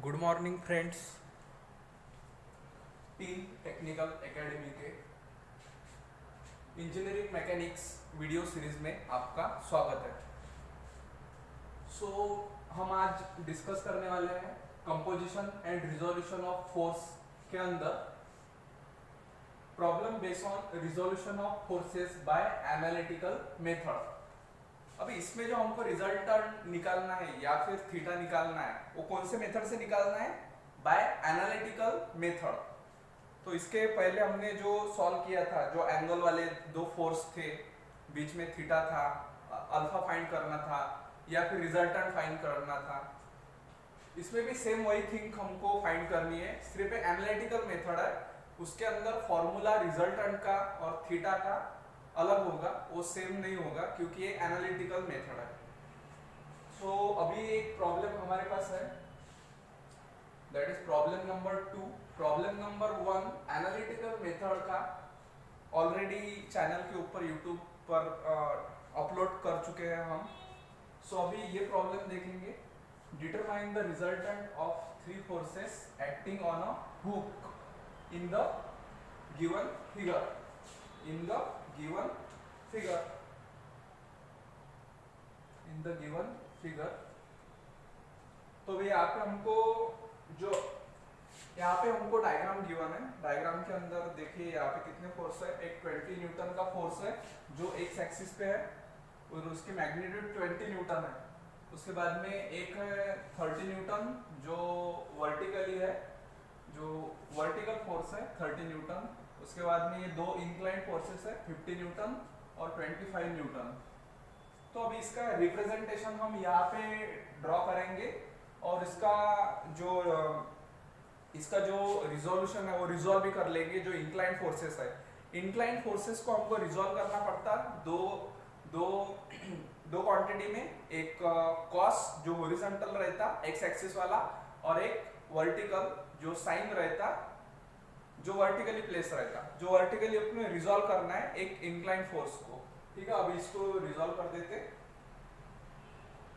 Good morning friends. Team technical academy के engineering mechanics video series में आपका स्वागत है। हम आज डिस्कस करने वाले हैं composition and resolution of force के अंदर problem based on resolution of forces by analytical method. अभी इसमें जो हमको रिजल्ट निकालना है या फिर थीटा निकालना है वो कौन से मेथड से निकालना है? By analytical method. तो इसके पहले हमने जो सॉल्व किया था, जो एंगल वाले दो फोर्स थे, बीच में थीटा था, अल्फा फाइंड करना था या फिर रिजल्टेंट फाइंड करना था, इसमें भी सेम वही थिंग हमको फाइंड करनी है, सिर्फ एक एनालिटिकल मेथड है। उसके अंदर फॉर्मूला रिजल्टेंट का और थीटा का अलग होगा, वो सेम नहीं होगा क्योंकि ये एनालिटिकल मेथड है। अभी एक प्रॉब्लम हमारे पास है, that is problem number 2। Problem number 1 analytical method का ऑलरेडी चैनल के ऊपर यूट्यूब पर अपलोड कर चुके हैं हम। अभी ये प्रॉब्लम देखेंगे। Determine the resultant of three forces acting on a hook in the given figure. In the given figure in the given figure. तो भी यहाँ पे हमको जो यहाँ पे हमको डायग्राम गिवन है। डायग्राम के अंदर देखिए यहाँ पे कितने फोर्स है। एक 20 न्यूटन का फोर्स है जो एक्स एक्सिस पे है और उसकी मैग्नीट्यूड 20 न्यूटन है। उसके बाद में एक है 30 न्यूटन जो वर्टिकली है, जो वर्टिकल फोर्स है 30 न्यूटन। उसके बाद में ये दो इंक्लाइंड फोर्सेस है 50 न्यूटन और 25 न्यूटन। तो अभी इसका रिप्रेजेंटेशन हम यहाँ पे ड्रॉ करेंगे और इसका जो रिजोल्यूशन है वो रिजॉल्व भी कर लेंगे। जो इंक्लाइंड फोर्सेस है, इंक्लाइंड फोर्सेस को हमको रिजॉल्व करना पड़ता दो दो दो क्वांटिटी में, एक कॉस जो हॉरिजॉन्टल रहता एक्स एक्सिस वाला और एक वर्टिकल जो साइन रहता, जो वर्टिकली प्लेस रहता, जो वर्टिकली अपने रिजॉल्व करना है एक इंक्लाइंड फोर्स को। ठीक है, अभी इसको रिजॉल्व कर देते।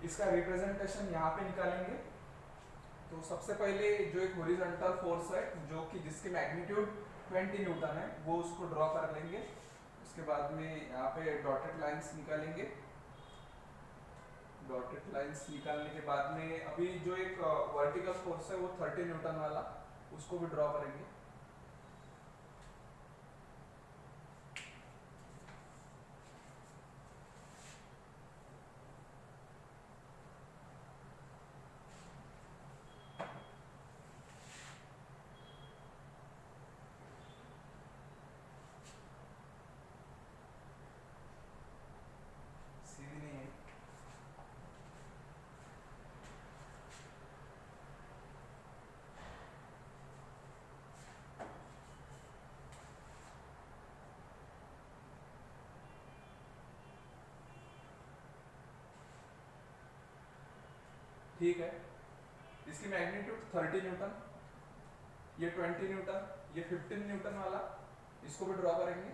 इसका रिप्रेजेंटेशन यहाँ पे निकालेंगे। तो सबसे पहले जो एक हॉरिजॉन्टल फोर्स है जो कि जिसकी मैग्नीट्यूड 20 न्यूटन है वो उसको ड्रॉ कर लेंगे। उसके बाद में यहाँ पे डॉटेड लाइंस निकालेंगे। डॉटेड लाइंस निकालने के बाद में अभी जो एक वर्टिकल फोर्स है वो 30 न्यूटन वाला, उसको भी ड्रॉ करेंगे। सीधी नहीं है। ठीक है, इसकी मैग्नीट्यूड 30 न्यूटन, ये 20 न्यूटन, ये 15 न्यूटन वाला, इसको भी ड्रॉ करेंगे।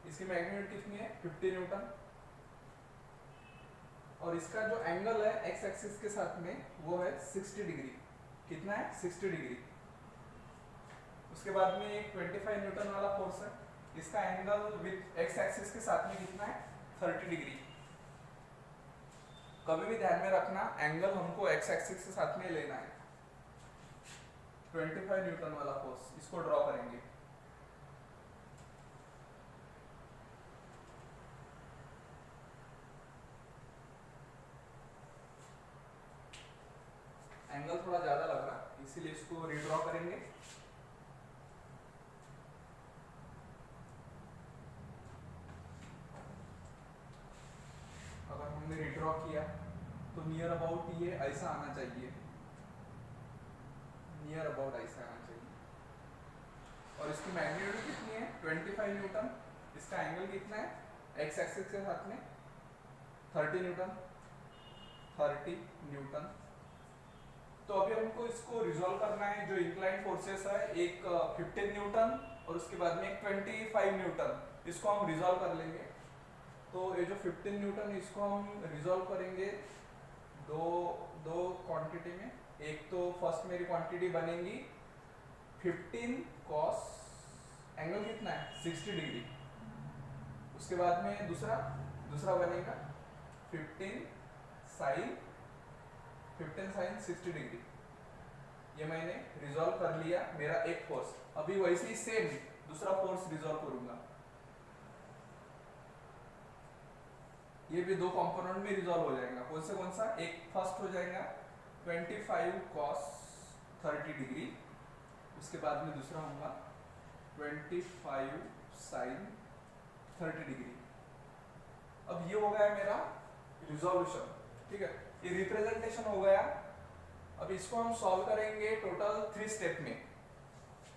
इसकी मैग्नीट्यूड कितनी है? 50 न्यूटन। और इसका जो एंगल है एक्स एक्सिस के साथ में वो है 60 डिग्री। कितना है? 60 डिग्री। उसके बाद में एक 25 न्यूटन वाला फोर्स है, इसका एंगल विद एक्स एक्सिस के साथ में कितना है? 30 डिग्री। कभी भी ध्यान में रखना, एंगल हमको एक्स एक्सिस के साथ में लेना है। 25 न्यूटन वाला फोर्स, इसको ड्रॉ करेंगे। एंगल थोड़ा ज्यादा लग रहा है इसीलिए इसको रीड्रॉ करेंगे। अगर हमने रीड्रॉ किया तो नियर अबाउट ये ऐसा आना चाहिए, नियर अबाउट ऐसा आना चाहिए। और इसकी मैग्नीट्यूड कितनी है? 25 न्यूटन। इसका एंगल कितना है एक्स एक्सिस के साथ में? 30 न्यूटन। 30 न्यूटन। तो अभी हमको इसको रिजॉल्व करना है। जो इंक्लाइंड फोर्सेस है, एक 15 न्यूटन और उसके बाद में एक 25 न्यूटन, इसको हम रिजॉल्व कर लेंगे। तो ये जो 15 न्यूटन इसको हम रिजॉल्व करेंगे दो क्वांटिटी में। एक तो फर्स्ट मेरी क्वांटिटी बनेगी 15 कॉस, एंगल कितना है 60 डिग्री। उसके बाद में दूसरा बनेगा 15 साइन 60 डिग्री। ये मैंने रिजॉल्व कर लिया मेरा एक फोर्स। अभी वैसे ही सेम दूसरा फोर्स रिजॉल्व करूंगा। ये भी दो कंपोनेंट में रिजॉल्व हो जाएगा। कौन सा एक फर्स्ट हो जाएगा 25 cos 30 डिग्री। उसके बाद में दूसरा होगा 25 sin 30 डिग्री। अब ये हो गया मेरा रिजोल्यूशन, ठीक है, ये रिप्रेजेंटेशन हो गया। अब इसको हम सॉल्व करेंगे टोटल 3 स्टेप में।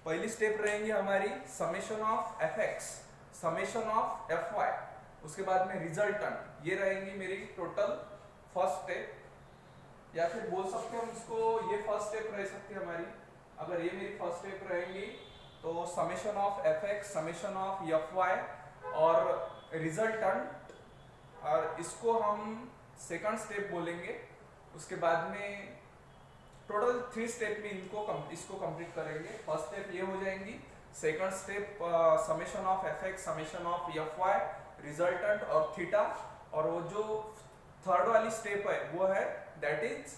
पहली स्टेप रहेंगी हमारी summation of F X, summation of F Y, उसके बाद में रिजल्टेंट, ये रहेंगी मेरी टोटल फर्स्ट स्टेप। या फिर बोल सकते हैं हम इसको, ये फर्स्ट स्टेप रह सकती है हमारी। अगर ये मेरी फर्स्ट स्टेप रहेंगी तो summation of F X, summation of F Y और रिजल्टेंट, और इसको हम सेकंड स्टेप बोलेंगे। उसके बाद में टोटल 3 स्टेप में इसको कंप्लीट करेंगे। फर्स्ट स्टेप ये हो जाएंगी, second step summation of F X, summation of F Y, resultant और थीटा, और वो जो थर्ड वाली स्टेप है वो है that is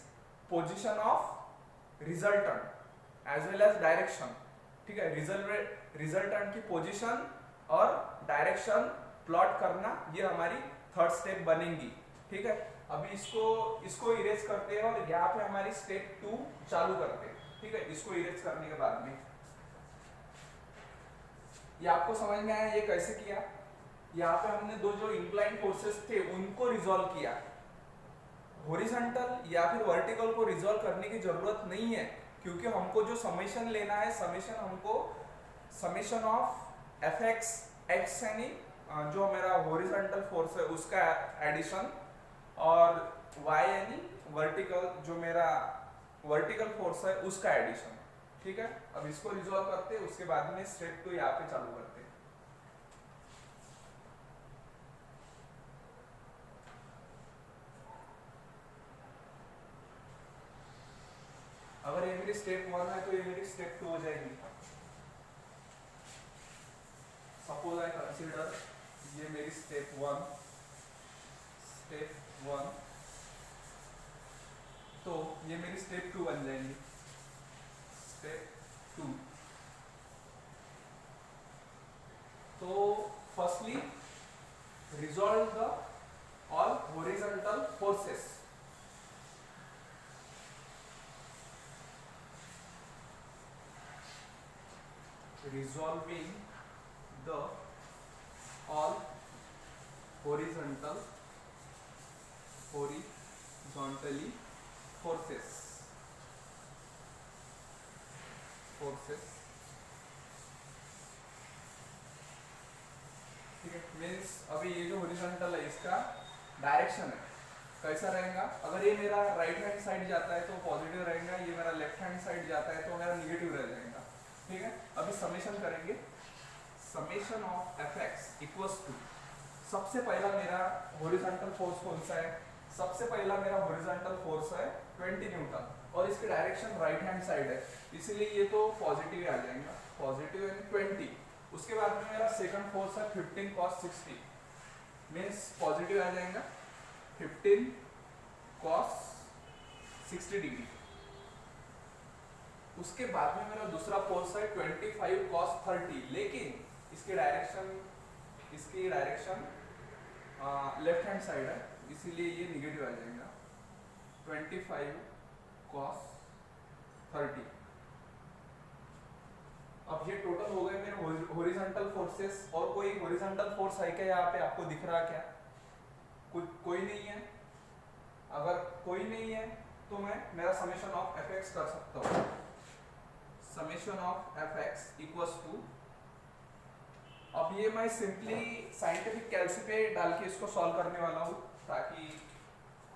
position of resultant as well as direction, ठीक है। रिजल्टेंट की पोजीशन और डायरेक्शन प्लॉट करना, ये हमारी थर्ड स्टेप बनेंगी, ठीक है। अभी इसको इरेज करते हैं और यहाँ पे हमारी स्टेप 2 चालू करते हैं, ठीक है। इसको इरेज करने के बाद में ये आपको समझ में आया ये कैसे किया। यहाँ पे हमने दो जो इंक्लाइन फोर्सेस थे उनको रिजॉल्व किया। हॉरिजॉन्टल या फिर वर्टिकल को रिजॉल्व करने की जरूरत नहीं है, क्योंकि हमको जो समेशन लेना है, समेशन हमको summation of F x, x यानी जो मेरा हॉरिजॉन्टल फोर्स है उसका एडिशन, और y यानी वर्टिकल जो मेरा वर्टिकल फोर्स है उसका एडिशन, ठीक है। अब इसको रिजॉल्व करते हैं, उसके बाद में स्टेप 2 यहाँ पे चालू करते हैं। अगर ये मेरी स्टेप 1 है तो ये मेरी स्टेप 2 हो जाएगी। सपोज आई कंसीडर ये मेरी स्टेप 1, तो ये मेरी स्टेप 2 बन जाएंगी। स्टेप 2, तो firstly resolve the all horizontal forces. Resolving the all horizontally forces, ठीक है। मीन्स अभी ये जो हॉरिजॉन्टल है इसका डायरेक्शन है कैसा रहेगा। अगर ये मेरा राइट हैंड साइड जाता है तो पॉजिटिव रहेगा, ये मेरा लेफ्ट हैंड साइड जाता है तो मेरा निगेटिव रह जाएगा, ठीक है। अभी समेशन करेंगे, summation of F X equals to, सबसे पहला मेरा हॉरिजॉन्टल फोर्स कौन सा है, सबसे पहला मेरा हॉरिजॉन्टल फोर्स है 20 न्यूटन, और इसकी डायरेक्शन राइट हैंड साइड है, इसीलिए ये तो पॉजिटिव आ जाएगा, पॉजिटिव यानी 20। उसके बाद में मेरा सेकंड फोर्स है 15 cos 60, मीन्स पॉजिटिव आ जाएगा 15 cos 60 डिग्री। उसके बाद में मेरा दूसरा फोर्स है 25 cos 30, लेकिन इसकी डायरेक्शन लेफ्ट हैंड साइड है, इसीलिए ये निगेटिव आ जाएगा 25 cos 30। अब ये टोटल हो गए मेरे हॉरिजॉन्टल फोर्सेस। और कोई हॉरिजॉन्टल फोर्स है क्या यहाँ पे, आपको दिख रहा क्या? कोई नहीं है। अगर कोई नहीं है तो मैं मेरा समेशन ऑफ एफ एक्स कर सकता हूँ। Summation of F X equals to, अब ये मैं सिंपली साइंटिफिक कैलसी पे डाल के इसको सॉल्व करने वाला हूँ ताकि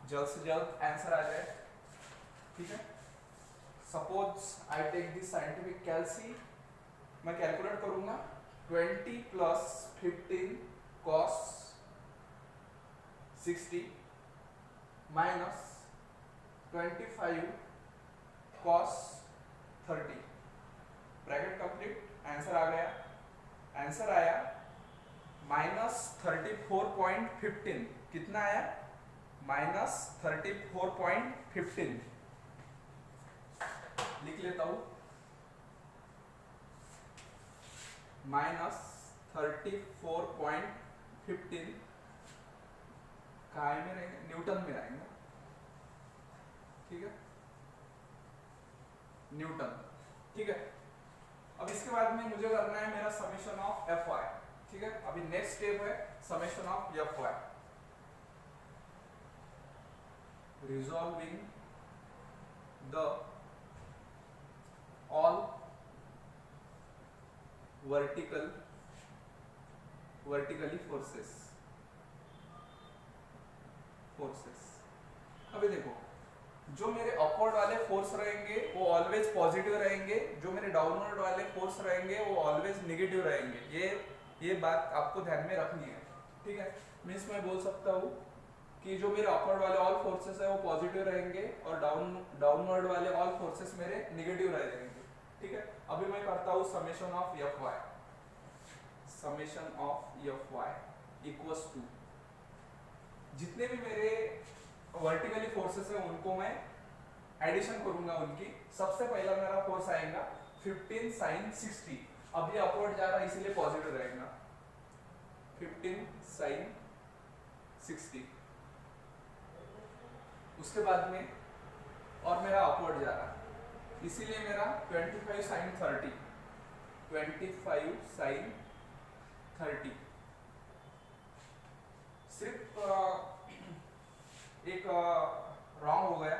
जल्द से जल्द आंसर आ जाए, ठीक है। Suppose I take this scientific calci, मैं कैलकुलेट करूंगा 20 plus 15 cos 60 minus 25 cos 30 bracket complete, answer आ गया। आंसर आया -34.15। कितना आया? -34.15। लिख लेता हूं, -34.15 काय में रहेंगे, न्यूटन में रहेंगे, ठीक है, न्यूटन, ठीक है। अब इसके बाद में मुझे करना है मेरा समेशन ऑफ एफ वाई, ठीक है। अभी नेक्स्ट स्टेप है summation of F Y, resolving the all vertically forces. अभी देखो, जो मेरे अपवर्ड वाले फोर्स रहेंगे वो ऑलवेज पॉजिटिव रहेंगे, जो मेरे डाउनवर्ड वाले फोर्स रहेंगे वो ऑलवेज नेगेटिव रहेंगे। ये बात आपको ध्यान में रखनी है, ठीक है। मीन्स मैं बोल सकता हूँ कि जो मेरे अपवर्ड वाले ऑल फोर्सेस है वो पॉजिटिव रहेंगे और डाउनवर्ड वाले ऑल फोर्सेस मेरे नेगेटिव रहेंगे, ठीक है। अभी मैं करता हूँ summation of F Y. Summation of F Y equals to, जितने भी मेरे वर्टिकली फोर्सेस है उनको मैं एडिशन करूंगा उनकी। सबसे पहला मेरा फोर्स आएगा 15 sin 60। अब ये अपवर्ड जा रहा है इसीलिए पॉजिटिव रहेगा, 15 sin 60। उसके बाद में और मेरा अपवर्ड जा रहा है इसीलिए मेरा 25 sin 30, 25 sin 30। सिर्फ एक रॉन्ग हो गया,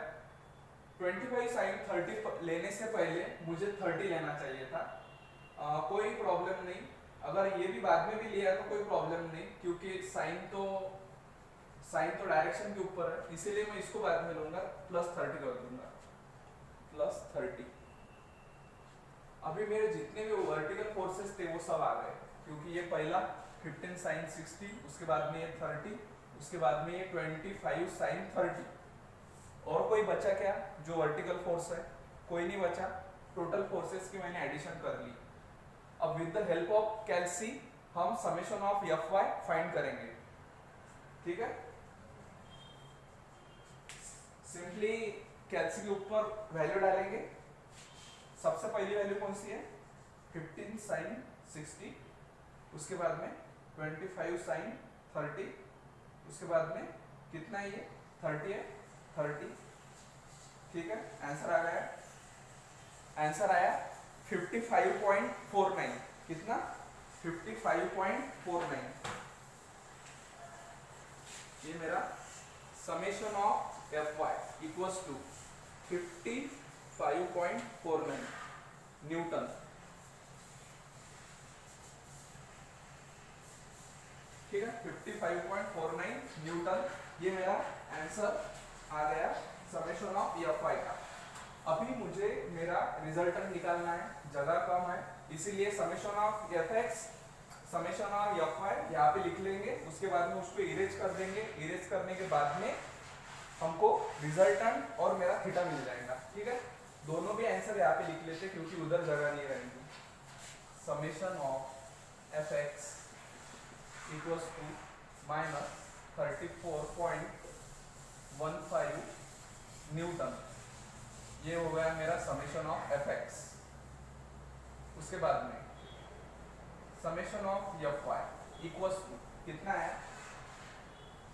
25 sin 30 लेने से पहले मुझे 30 लेना चाहिए था। कोई प्रॉब्लम नहीं, अगर ये भी बाद में भी लिया तो कोई प्रॉब्लम नहीं, क्योंकि साइन तो डायरेक्शन के ऊपर है, इसीलिए मैं इसको बाद में लूंगा, +30 कर दूंगा, +30। अभी मेरे जितने भी वर्टिकल फोर्सेस थे वो सब आ गए, क्योंकि ये पहला 15 sin 60, उसके बाद में ये 30, उसके बाद में ये 25 sin 30। और कोई बचा क्या जो वर्टिकल फोर्स है? कोई नहीं बचा। टोटल फोर्सेस की मैंने एडिशन कर ली। अब with the help of calci हम summation of F Y find करेंगे, ठीक है। सिंपली कैल्सी के ऊपर वैल्यू डालेंगे। सबसे पहली वैल्यू कौन सी है? 15 sin 60, उसके बाद में 25 sin 30, उसके बाद में कितना है ये 30 है, 30, ठीक है। आंसर आ गया, आंसर आया 55.49। कितना? 55.49। ये मेरा summation of F Y equals to 55.49 newton, ठीक है। 55.49 न्यूटन, ये मेरा आंसर आ गया समेशन ऑफ एफ वाई का। अभी मुझे मेरा रिजल्टेंट निकालना है, जगह कम है, इसीलिए summation of F X, summation of F Y यहाँ पे लिख लेंगे, उसके बाद में उसको इरेज कर देंगे। इरेज करने के बाद में हमको रिजल्टेंट और मेरा थीटा मिल जाएगा, ठीक है। दोनों भी आंसर यहाँ पे लिख लेते क्योंकि उधर जगह नहीं रहेगी। Summation of F X equals to -34.15 newton, ये हो गया मेरा समेशन ऑफ एफ एक्स। उसके बाद में summation of F Y equals to कितना है?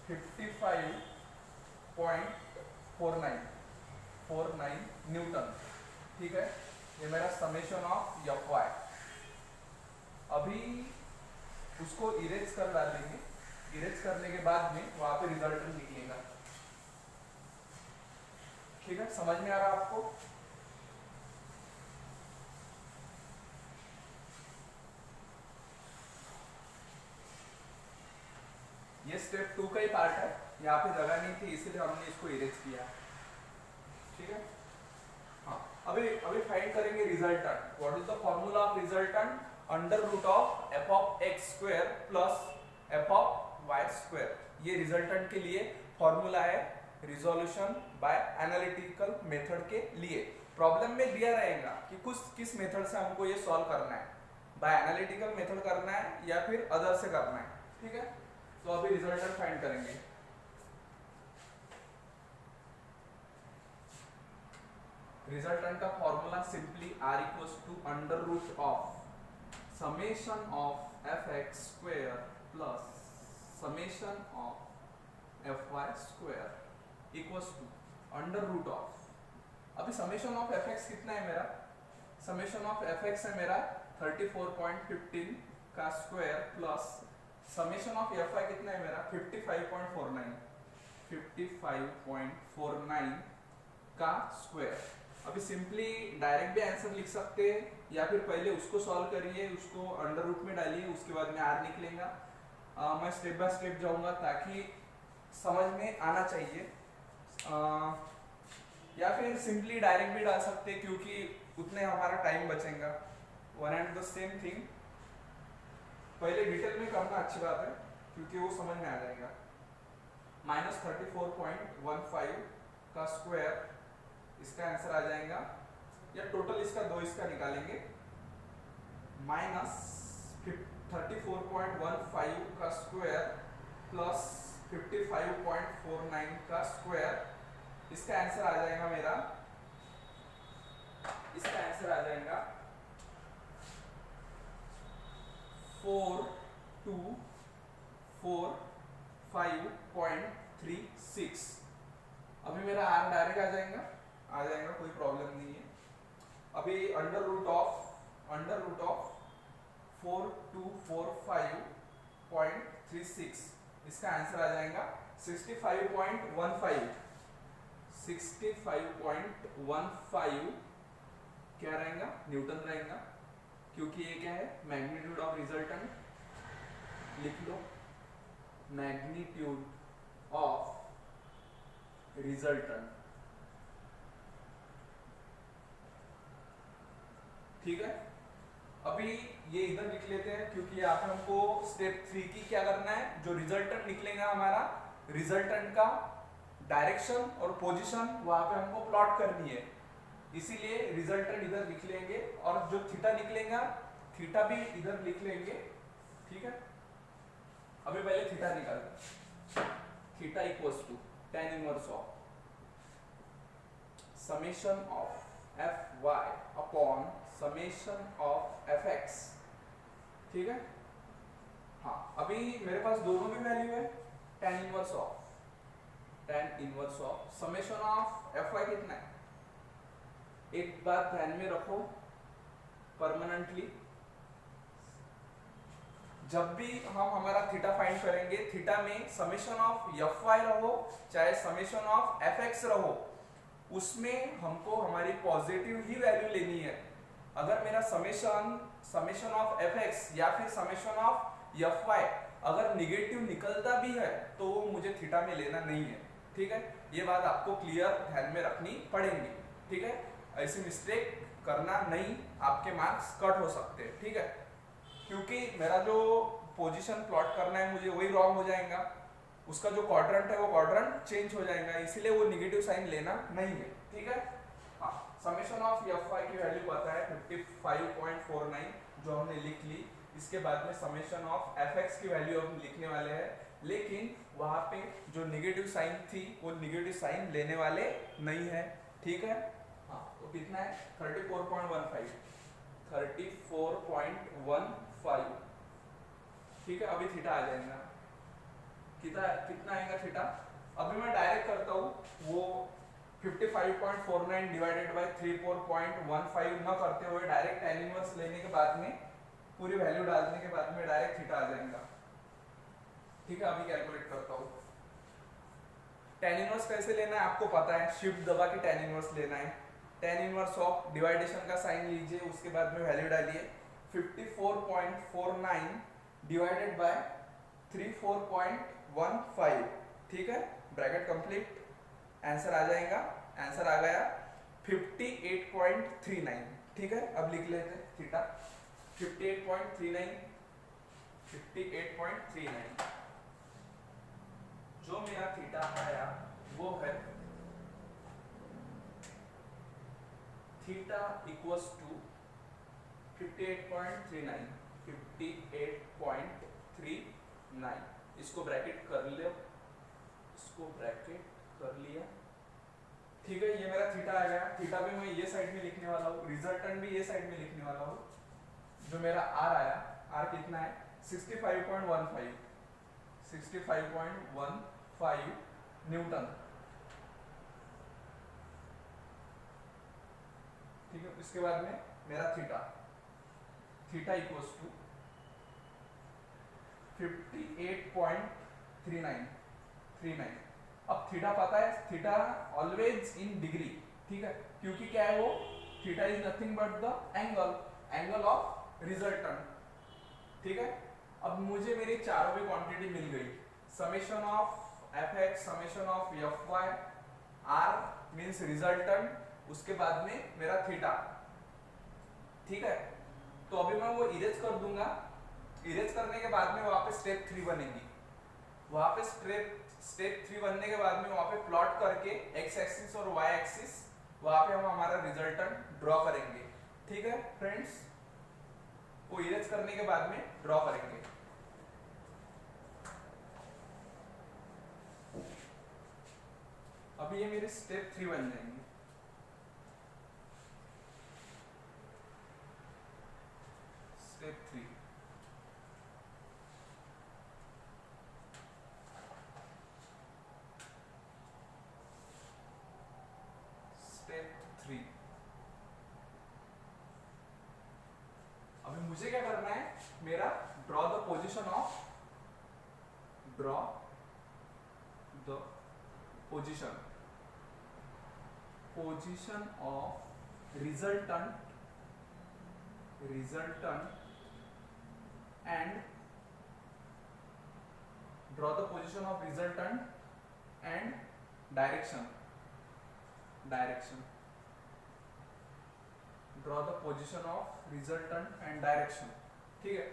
55.49 न्यूटन, ठीक है। ये मेरा समेशन ऑफ एफ वाई। अभी उसको इरेज कर डालेंगे, इरेज करने के बाद में वहां पे रिजल्टेंट निकलेगा, ठीक है। समझ में आ रहा आपको? ये स्टेप 2 का ही पार्ट है, यहाँ पे जगह नहीं थी इसीलिए हमने इसको इरेज किया, ठीक है। हाँ, अभी फाइंड करेंगे resultant. What is the formula of resultant? Under root of F of X square plus F of Y square. ये रिजल्टेंट के लिए फॉर्मूला है, रिजोल्यूशन बाय एनालिटिकल मेथड के लिए। प्रॉब्लम में दिया रहेगा कि किस मेथड से हमको ये सॉल्व करना है, बाय एनालिटिकल मेथड करना है या फिर अदर से करना है, ठीक है। तो अभी रिजल्टेंट फाइंड करेंगे। रिजल्टेंट का formula simply R equals to under root of summation of F X square plus summation of F Y square equals to under root of, अभी समेशन ऑफ एफ एक्स कितना है मेरा, summation of F x है मेरा 34.15 का square plus summation of F Y कितना है मेरा 55.49 का स्क्वायर। अभी सिंपली डायरेक्ट भी आंसर लिख सकते हैं या फिर पहले उसको सॉल्व करिए, उसको अंडर रूट में डालिए, उसके बाद में आर निकलेगा। मैं स्टेप बाय स्टेप जाऊंगा ताकि समझ में आना चाहिए, या फिर सिंपली डायरेक्ट भी डाल सकते हैं क्योंकि उतने हमारा टाइम बचेगा। One and the same thing, पहले डिटेल में करना अच्छी बात है क्योंकि वो समझ में आ जाएगा। -34.15 का स्क्वायर, इसका आंसर आ जाएगा, या टोटल इसका दो इसका निकालेंगे, -34.15 का स्क्वायर प्लस 55.49 का स्क्वायर, इसका आंसर आ जाएगा मेरा, इसका आंसर आ जाएगा 4245.36। अभी मेरा आर डायरेक्ट आ जाएगा, कोई प्रॉब्लम नहीं है। अभी अंडर रूट ऑफ 4245.36, इसका आंसर आ जाएगा 65.15 क्या रहेगा, न्यूटन रहेगा, क्योंकि ये क्या है मैग्नीट्यूड ऑफ रिजल्टेंट, लिख लो मैग्नीट्यूड ऑफ रिजल्टेंट, ठीक है। अभी ये इधर लिख लेते हैं क्योंकि यहाँ पे हमको स्टेप 3 की क्या करना है, जो रिजल्टेंट निकलेगा हमारा, रिजल्टेंट का डायरेक्शन और पोजीशन वहां पे हमको प्लॉट करनी है, इसीलिए रिजल्टेंट इधर लिख लेंगे और जो थीटा निकलेगा थीटा भी इधर लिख लेंगे, ठीक है। अभी पहले थीटा निकालते, theta equals to tan inverse of summation of F Y upon summation of F X, ठीक है। हाँ, अभी मेरे पास दोनों भी वैल्यू है, tan inverse of summation of F Y कितना है, एक बात ध्यान में रखो, परमानेंटली जब भी हम हमारा थीटा फाइंड करेंगे, थीटा में समेशन ऑफ एफ वाई रहो चाहे समेशन ऑफ एफ एक्स रहो, उसमें हमको हमारी पॉजिटिव ही वैल्यू लेनी है। अगर मेरा समेशन ऑफ एफ एक्स या फिर समेशन ऑफ एफ वाई अगर निगेटिव निकलता भी है तो मुझे थीटा में लेना नहीं है, ठीक है। ये बात आपको क्लियर ध्यान में रखनी पड़ेगी, ठीक है। ऐसी मिस्टेक करना नहीं, आपके मार्क्स कट हो सकते हैं, ठीक है। क्योंकि मेरा जो पोजीशन प्लॉट करना है मुझे वही रॉन्ग हो जाएगा, उसका जो क्वाड्रेंट है वो क्वाड्रेंट चेंज हो जाएगा, इसीलिए वो नेगेटिव साइन लेना नहीं है, ठीक है। हाँ, समेशन ऑफ एफ वाई की वैल्यू पता है 55.49 जो हमने लिख ली, इसके बाद में समेशन ऑफ एफ एक्स की वैल्यू हम लिखने वाले हैं, लेकिन वहां पे जो नेगेटिव साइन थी वो नेगेटिव साइन लेने वाले नहीं है, ठीक है। हाँ, तो कितना है 34.15, ठीक है। अभी थीटा आ जाएगा, कितना आएगा थीटा, अभी मैं डायरेक्ट करता हूँ, वो 55.49 डिवाइडेड बाय 34.15 न करते हुए डायरेक्ट tan इनवर्स लेने के बाद में पूरी वैल्यू डालने के बाद में डायरेक्ट थीटा आ जाएगा, ठीक है। अभी कैलकुलेट करता हूँ, tan इनवर्स कैसे लेना है आपको पता है, शिफ्ट दबा के tan इनवर्स लेना है। tan इनवर्स ऑफ डिवाइडेशन का साइन लीजिए, उसके बाद में वैल्यू डालिए, 54.49 डिवाइडेड बाय 34.15, ठीक है। ब्रैकेट कंप्लीट, आंसर आ जाएगा, आंसर आ गया 58.39, ठीक है। अब लिख लेते हैं थीटा 58.39, जो मेरा थीटा आया वो है थीटा इक्वल्स टू 58.39 58.39। इसको ब्रैकेट कर लो, इसको ब्रैकेट कर लिया, ठीक है। ये मेरा थीटा आ गया। थीटा भी मैं ये साइड में लिखने वाला हूँ, रिजल्टेंट भी ये साइड में लिखने वाला हूँ। जो मेरा आर आया, आर कितना है 65.15 65.15 न्यूटन, ठीक है। उसके बाद में मेरा थीटा, थीटा इक्वल्स टू 58.39। अब थीटा पता है, थीटा ऑलवेज इन डिग्री, ठीक है, क्योंकि क्या है वो, theta is nothing but the angle of resultant, ठीक है। अब मुझे मेरी चारों भी क्वांटिटी मिल गई, summation of F X, summation of F Y, R means resultant, उसके बाद में मेरा थीटा, ठीक है। तो अभी मैं वो इरेज कर दूंगा। इरेज करने के बाद में वहां पे स्टेप 3 बनेगी। वहां पे स्टेप 3 बनने के बाद में वहां पे प्लॉट करके एक्स एक्सिस और वाई एक्सिस, वहां पे हम हमारा रिजल्टेंट ड्रॉ करेंगे, ठीक है फ्रेंड्स। वो इरेज करने के बाद में ड्रॉ करेंगे। अभी ये मेरे स्टेप 3 बन जाएंगे। Step 3, step 3। अभी मुझे क्या करना है, मेरा draw the position of, draw the position of resultant and draw the position of resultant and direction draw the position of resultant and direction, ठीक है।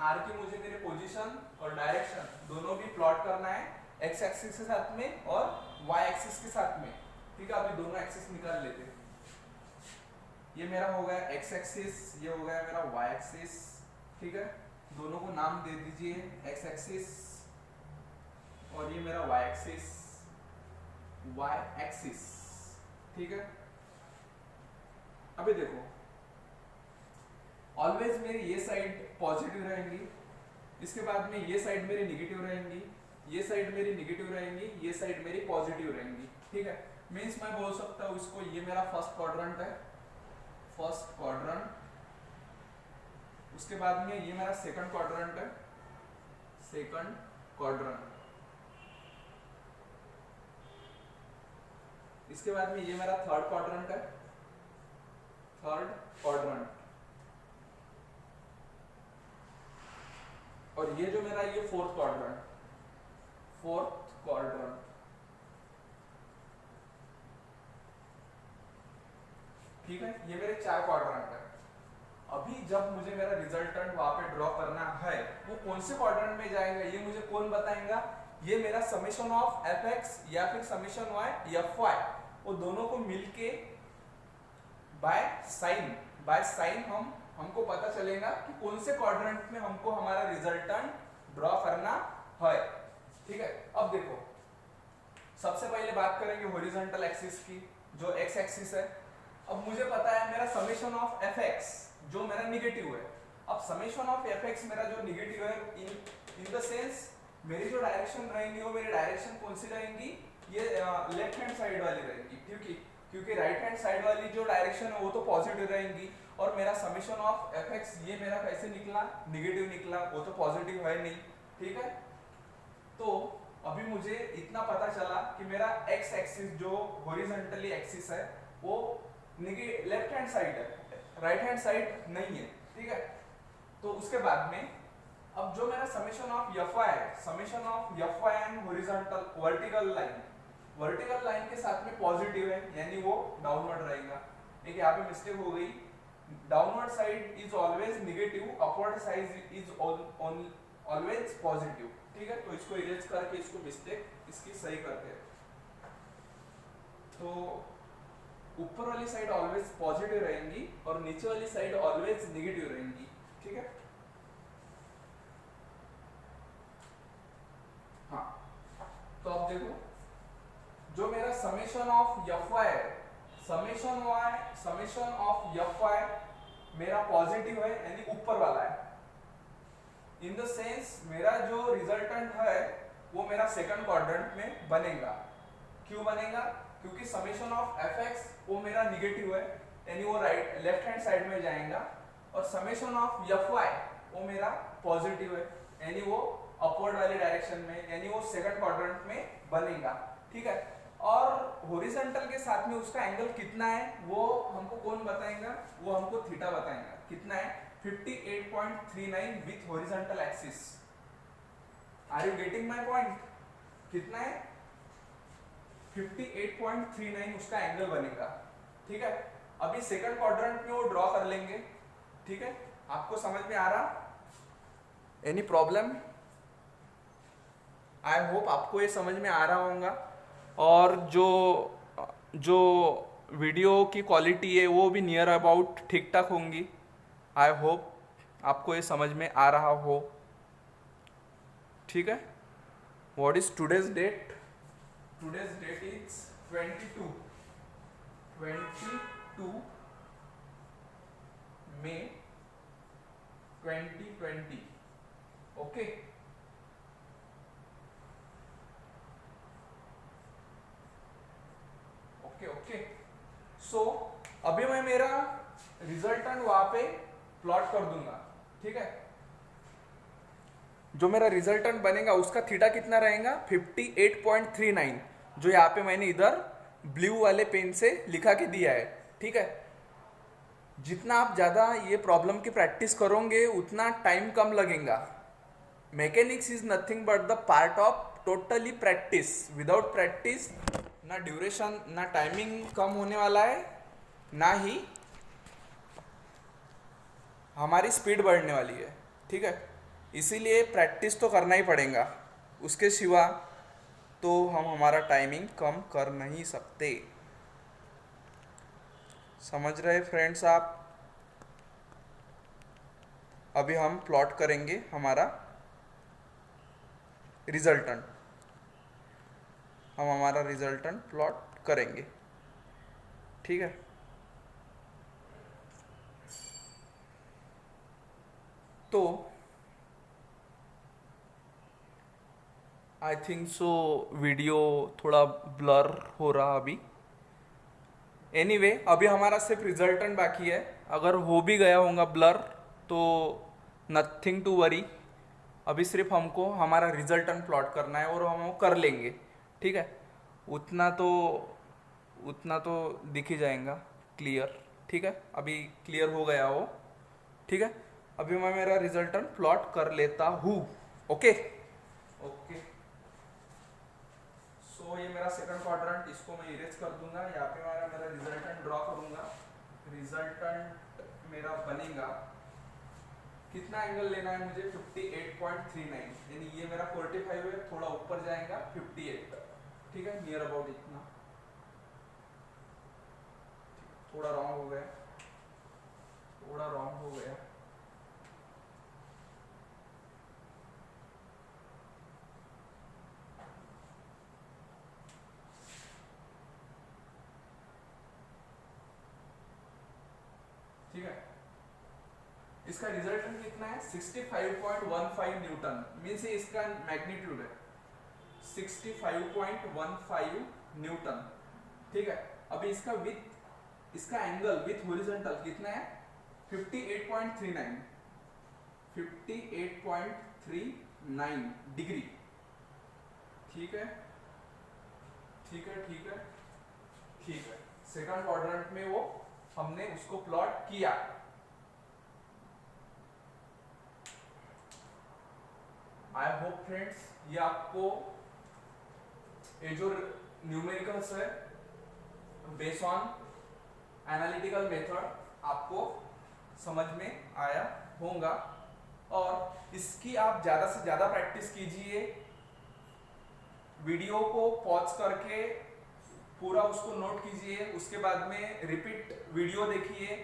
आर की मुझे मेरे पोजीशन और डायरेक्शन दोनों भी प्लॉट करना है, एक्स एक्सिस के साथ में और वाई एक्सिस के साथ में, ठीक है। अभी दोनों एक्सिस निकाल लेते हैं। ये मेरा हो गया एक्स एक्सिस, ये हो गया मेरा वाई एक्सिस, ठीक है। दोनों को नाम दे दीजिए एक्स एक्सिस, और ये मेरा वाई एक्सिस, ठीक है। अभी देखो, ऑलवेज मेरी ये साइड पॉजिटिव रहेंगी, इसके बाद में ये साइड मेरी निगेटिव रहेंगी, ये साइड मेरी निगेटिव रहेंगी, ये साइड मेरी पॉजिटिव रहेंगी, ठीक है। मीन्स मैं बोल सकता हूँ इसको, ये मेरा फर्स्ट क्वाड्रेंट है, फर्स्ट क्वाड्रेंट, उसके बाद में ये मेरा सेकंड क्वाड्रेंट है, सेकंड क्वाड्रेंट, इसके बाद में ये मेरा थर्ड क्वाड्रेंट है, थर्ड क्वाड्रेंट, और ये जो मेरा ये फोर्थ क्वाड्रेंट, ठीक है। ये मेरे 4 क्वाड्रेंट है। अभी जब मुझे मेरा रिजल्टेंट वहां पे ड्रॉ करना है, वो कौन से क्वाड्रेंट में जाएगा ये मुझे कौन बताएगा? ये मेरा समेशन ऑफ एफ एक्स या फिर समेशन वाई एफ वाई, वो दोनों को मिलके बाय साइन हमको पता चलेगा कि कौन से क्वाड्रेंट में हमको हमारा रिजल्टेंट ड्रॉ करना है, ठीक है। अब देखो, सबसे पहले बात करेंगे हॉरिजॉन्टल एक्सिस की, जो एक्स एक्सिस है। अब मुझे पता है मेरा समेशन ऑफ एफ एक्स जो मेरा निगेटिव है। अब समेशन ऑफ एफ एक्स मेरा जो निगेटिव है, इन द सेंस मेरी जो डायरेक्शन रहेंगी वो मेरी डायरेक्शन कौन सी रहेंगी? ये लेफ्ट हैंड साइड वाली रहेंगी, क्योंकि राइट हैंड साइड वाली जो डायरेक्शन है वो तो पॉजिटिव रहेंगी, और मेरा समेशन ऑफ एफ एक्स ये मेरा कैसे निकला? निगेटिव निकला, वो तो पॉजिटिव है नहीं, ठीक है। तो अभी मुझे इतना पता चला कि मेरा एक्स एक्सिस जो हॉरिजॉन्टली एक्सिस है वो लेफ्ट हैंड साइड है, राइट हैंड साइड नहीं है, ठीक है। तो उसके बाद में अब जो मेरा समेशन ऑफ एफ वाई है, summation of F Y and horizontal vertical line के साथ में पॉजिटिव है, यानी वो डाउनवर्ड रहेगा। एक यहाँ पे मिस्टेक हो गई, downward side is always negative, upward side is always positive, ठीक है। तो इसको इरेज करके इसको मिस्टेक इसकी सही करते हैं। तो ऊपर वाली साइड ऑलवेज पॉजिटिव रहेंगी और नीचे वाली साइड ऑलवेज नेगेटिव रहेंगी, ठीक है। हाँ, तो अब देखो जो मेरा समेशन ऑफ एफ वाई है, समेशन ऑफ एफ वाई मेरा पॉजिटिव है यानी ऊपर वाला है। इन द सेंस मेरा जो रिजल्टेंट है वो मेरा सेकंड क्वाड्रेंट में बनेगा। क्यों बनेगा? क्योंकि समेशन ऑफ एफ एक्स वो मेरा निगेटिव है यानी वो राइट लेफ्ट हैंड साइड में जाएगा, और समेशन ऑफ एफ वाई वो मेरा पॉजिटिव है यानी वो अपवर्ड वाले डायरेक्शन में यानी वो सेकंड क्वाड्रेंट में बनेगा, ठीक है। और हॉरिजॉन्टल के साथ में उसका एंगल कितना है वो हमको कौन बताएगा? वो हमको थीटा बताएगा। कितना है? 58.39 with horizontal axis. Are you getting my point? कितना है? 58.39 उसका एंगल बनेगा, ठीक है। अभी सेकंड क्वाड्रेंट में वो ड्रॉ कर लेंगे, ठीक है। आपको समझ में आ रहा? Any problem? आई होप आपको ये समझ में आ रहा होगा, और जो वीडियो की क्वालिटी है वो भी नियर अबाउट ठीक ठाक होंगी। आई होप आपको ये समझ में आ रहा हो, ठीक है। What is today's date? Today's date is 22 May 2020, okay. So अभी मैं मेरा रिजल्टेंट वहां पे प्लॉट कर दूंगा, ठीक है। जो मेरा रिजल्टेंट बनेगा उसका थीटा कितना रहेगा? 58.39, जो यहाँ पे मैंने इधर ब्लू वाले पेन से लिखा के दिया है, ठीक है। जितना आप ज़्यादा ये प्रॉब्लम की प्रैक्टिस करोगे उतना टाइम कम लगेगा। Mechanics is nothing but the part of totally practice. Without practice ना ड्यूरेशन ना टाइमिंग कम होने वाला है, ना ही हमारी स्पीड बढ़ने वाली है, ठीक है। इसीलिए प्रैक्टिस तो करना ही पड़ेगा, उसके सिवा तो हम हमारा टाइमिंग कम कर नहीं सकते। समझ रहे फ्रेंड्स आप? अभी हम प्लॉट करेंगे हमारा रिजल्टेंट। हम हमारा रिजल्टेंट प्लॉट करेंगे, ठीक है। तो आई थिंक सो वीडियो थोड़ा ब्लर हो रहा अभी। एनीवे अभी हमारा सिर्फ रिजल्टेंट बाकी है। अगर हो भी गया होगा ब्लर तो नथिंग टू वरी। अभी सिर्फ हमको हमारा रिजल्टेंट प्लॉट करना है और हम वो कर लेंगे, ठीक है। उतना तो दिख ही जाएगा क्लियर, ठीक है। अभी क्लियर हो गया वो, ठीक है। अभी मैं मेरा रिजल्टेंट प्लॉट कर लेता हूँ, ओके। सो ये मेरा सेकंड क्वाड्रेंट, इसको मैं इरेज कर दूंगा। यहाँ पे मेरा रिजल्टेंट ड्रॉ करूंगा। रिजल्टेंट मेरा बनेगा, कितना एंगल लेना है मुझे? 58.39, यानी ये मेरा 45 है, थोड़ा ऊपर जाएगा 58, ठीक है, नियर अबाउट इतना। थोड़ा रॉन्ग हो गया, ठीक है। इसका रिजल्टेंट कितना है? 65.15 न्यूटन, मीन्स इसका मैग्नीट्यूड है 65.15 न्यूटन, ठीक है। अभी इसका एंगल विथ हॉरिजॉन्टल कितना है? 58.39 डिग्री, ठीक है। सेकंड क्वाड्रेंट में वो हमने उसको प्लॉट किया। आई होप फ्रेंड्स ये आपको ये जो न्यूमेरिकल्स है बेस्ड ऑन एनालिटिकल मेथड आपको समझ में आया होगा, और इसकी आप ज़्यादा से ज़्यादा प्रैक्टिस कीजिए। वीडियो को पॉज करके पूरा उसको नोट कीजिए, उसके बाद में रिपीट वीडियो देखिए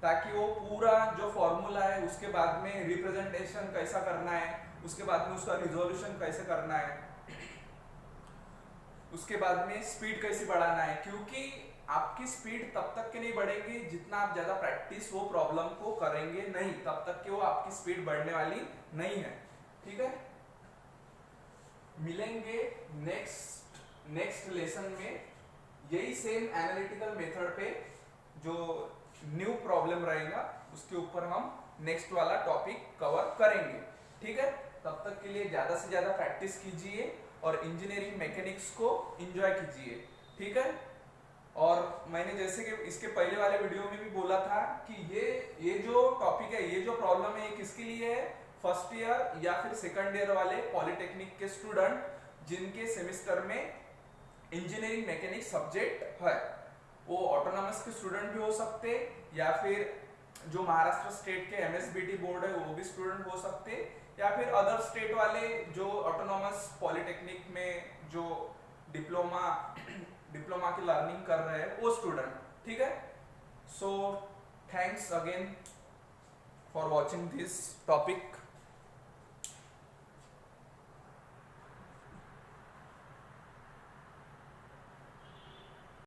ताकि वो पूरा जो फॉर्मूला है उसके बाद में रिप्रेजेंटेशन कैसा करना है, उसके बाद में उसका रिजोल्यूशन कैसे करना है, उसके बाद में स्पीड कैसे बढ़ाना है, क्योंकि आपकी स्पीड तब तक के नहीं बढ़ेगी जितना आप ज्यादा प्रैक्टिस वो प्रॉब्लम को करेंगे नहीं, तब तक के वो आपकी स्पीड बढ़ने वाली नहीं है। ठीक है, मिलेंगे नेक्स्ट लेसन में यही सेम एनालिटिकल मेथड पे जो न्यू प्रॉब्लम रहेगा उसके ऊपर हम नेक्स्ट वाला टॉपिक कवर करेंगे। ठीक है, तब तक के लिए ज्यादा से ज्यादा प्रैक्टिस कीजिए और इंजीनियरिंग मैकेनिक्स को एंजॉय कीजिए। ठीक है, और मैंने जैसे कि इसके पहले वाले वीडियो में भी बोला था कि ये जो टॉपिक है, ये जो प्रॉब्लम है, ये किसके लिए है, फर्स्ट ईयर या फिर सेकंड ईयर वाले पॉलिटेक्निक के स्टूडेंट जिनके सेमेस्टर में इंजीनियरिंग मैकेनिक्स सब्जेक्ट है। वो ऑटोनॉमस के स्टूडेंट भी हो सकते या फिर जो महाराष्ट्र स्टेट के एमएसबीटी बोर्ड है वो भी स्टूडेंट हो सकते, या फिर अदर स्टेट वाले जो ऑटोनॉमस पॉलिटेक्निक में जो डिप्लोमा की लर्निंग कर रहे हैं वो स्टूडेंट। ठीक है, so thanks again for watching this topic.